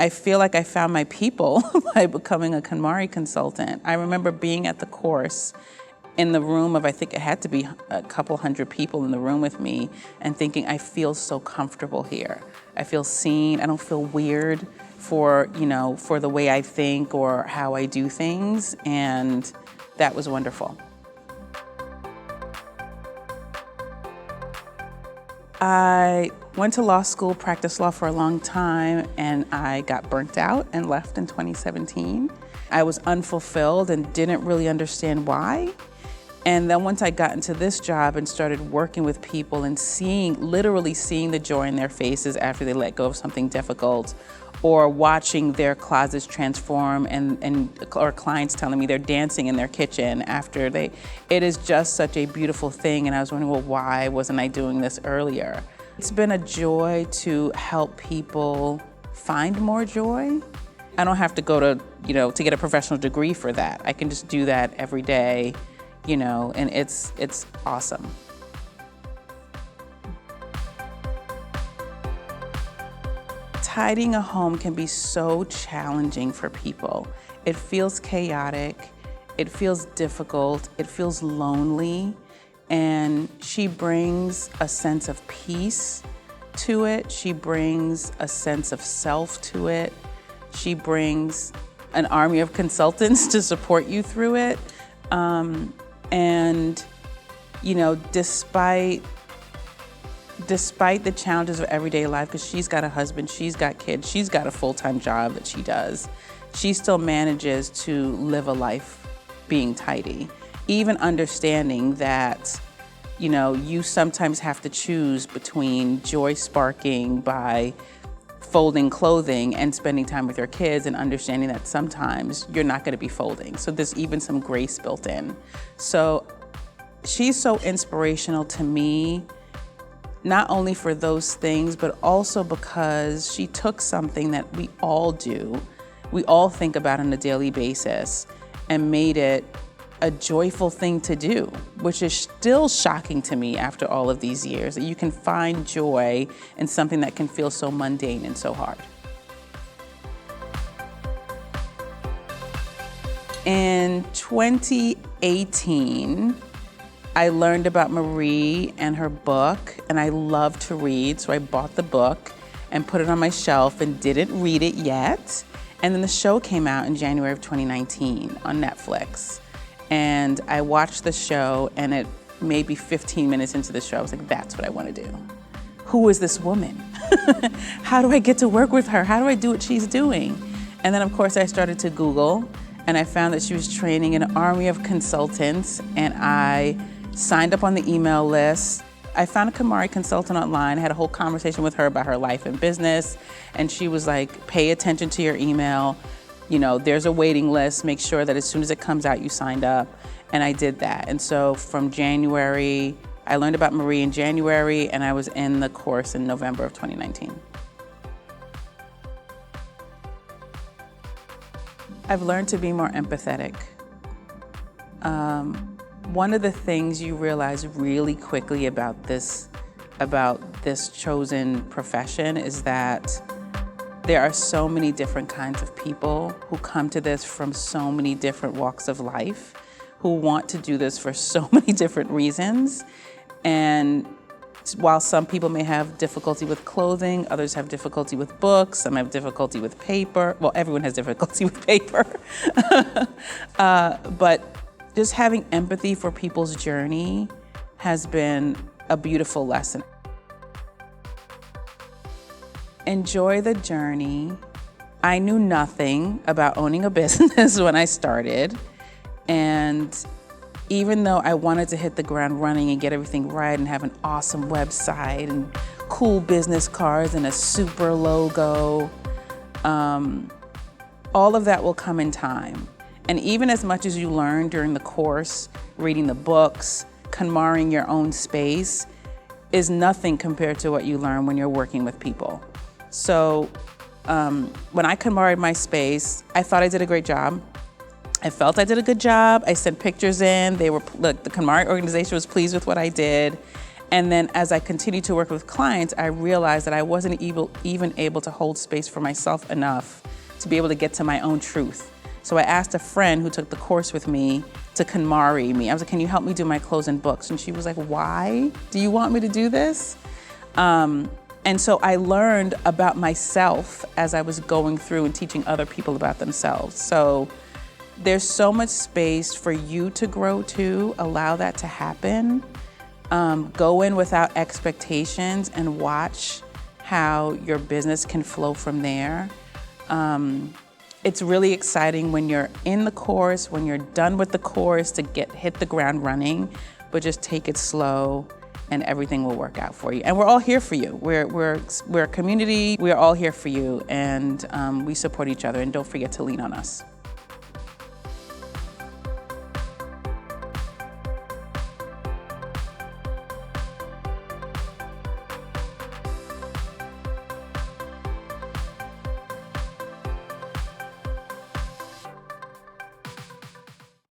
I feel like I found my people by becoming a KonMari consultant. I remember being at the course in the room of, I think it had to be a couple hundred people in the room with me, and thinking, I feel so comfortable here. I feel seen, I don't feel weird for the way I think or how I do things, and that was wonderful. I went to law school, practiced law for a long time, and I got burnt out and left in 2017. I was unfulfilled and didn't really understand why. And then once I got into this job and started working with people and literally seeing the joy in their faces after they let go of something difficult, or watching their closets transform or clients telling me they're dancing in their kitchen after it is just such a beautiful thing. And I was wondering, well, why wasn't I doing this earlier? It's been a joy to help people find more joy. I don't have to go to get a professional degree for that. I can just do that every day, and it's awesome. Tidying a home can be so challenging for people. It feels chaotic, it feels difficult, it feels lonely, and she brings a sense of peace to it. She brings a sense of self to it. She brings an army of consultants to support you through it. Despite the challenges of everyday life, because she's got a husband, she's got kids, she's got a full-time job that she does, she still manages to live a life being tidy. Even understanding that, you sometimes have to choose between joy sparking by folding clothing and spending time with your kids, and understanding that sometimes you're not going to be folding. So there's even some grace built in. So she's so inspirational to me, not only for those things, but also because she took something that we all do, we all think about on a daily basis, and made it a joyful thing to do, which is still shocking to me after all of these years, that you can find joy in something that can feel so mundane and so hard. In 2018, I learned about Marie and her book, and I love to read, so I bought the book and put it on my shelf and didn't read it yet. And then the show came out in January of 2019 on Netflix. And I watched the show, and it maybe 15 minutes into the show, I was like, that's what I want to do. Who is this woman? How do I get to work with her? How do I do what she's doing? And then, of course, I started to Google, and I found that she was training an army of consultants, and I signed up on the email list. I found a KonMari consultant online, had a whole conversation with her about her life and business, and she was like, pay attention to your email. There's a waiting list, make sure that as soon as it comes out, you signed up. And I did that. And so from January, I learned about Marie in January, and I was in the course in November of 2019. I've learned to be more empathetic. One of the things you realize really quickly about this chosen profession is that there are so many different kinds of people who come to this from so many different walks of life, who want to do this for so many different reasons. And while some people may have difficulty with clothing, others have difficulty with books, some have difficulty with paper. Well, everyone has difficulty with paper. But just having empathy for people's journey has been a beautiful lesson. Enjoy the journey. I knew nothing about owning a business when I started. And even though I wanted to hit the ground running and get everything right and have an awesome website and cool business cards and a super logo, all of that will come in time. And even as much as you learn during the course, reading the books, KonMariing your own space, is nothing compared to what you learn when you're working with people. So when I KonMaried my space, I thought I did a great job. I felt I did a good job. I sent pictures in. The KonMari organization was pleased with what I did. And then as I continued to work with clients, I realized that I wasn't even able to hold space for myself enough to be able to get to my own truth. So I asked a friend who took the course with me to KonMari me. I was like, can you help me do my closing books? And she was like, why do you want me to do this? And so I learned about myself as I was going through and teaching other people about themselves. So there's so much space for you to grow too. Allow that to happen. Go in without expectations and watch how your business can flow from there. It's really exciting when you're in the course, when you're done with the course, to hit the ground running, but just take it slow and everything will work out for you. And we're all here for you. We're a community. We're all here for you, and we support each other, and don't forget to lean on us.